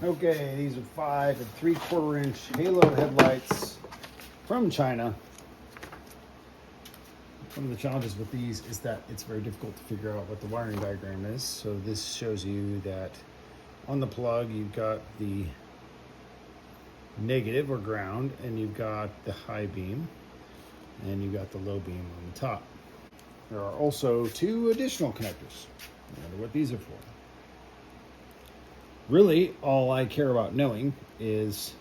Okay, these are 5 3/4 inch halo headlights from China. One of the challenges with these is that it's very difficult to figure out what the wiring diagram is. So this shows you that on the plug you've got the negative or ground, and you've got the high beam, and you've got the low beam on the top. There are also 2 additional connectors. I wonder what these are for. Really, all I care about knowing is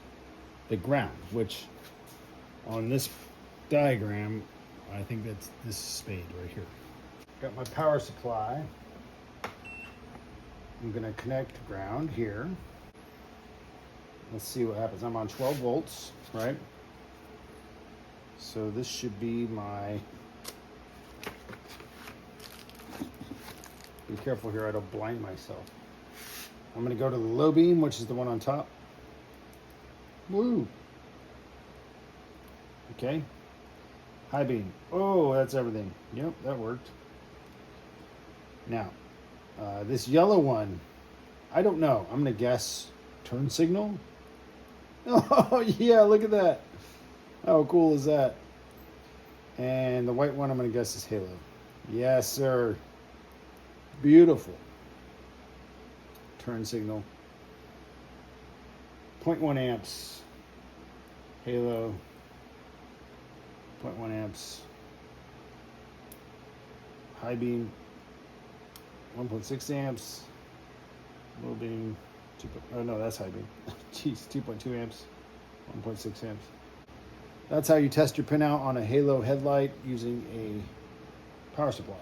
the ground, which on this diagram, I think that's this spade right here. Got my power supply. I'm gonna connect ground here. Let's see what happens. I'm on 12 volts, right? So this should be my, be careful here, I don't blind myself. I'm gonna go to the low beam, which is the one on top. Woo! Okay. High beam. Oh, that's everything. Yep, that worked. Now, this yellow one, I don't know. I'm gonna guess turn signal. Oh yeah, look at that. How cool is that? And the white one, I'm gonna guess is halo. Yes, sir. Beautiful. Turn signal. 0.1 amps. Halo. 0.1 amps. High beam. 1.6 amps. Low beam. Oh no, that's high beam. Jeez, 2.2 amps. 1.6 amps. That's how you test your pinout on a halo headlight using a power supply.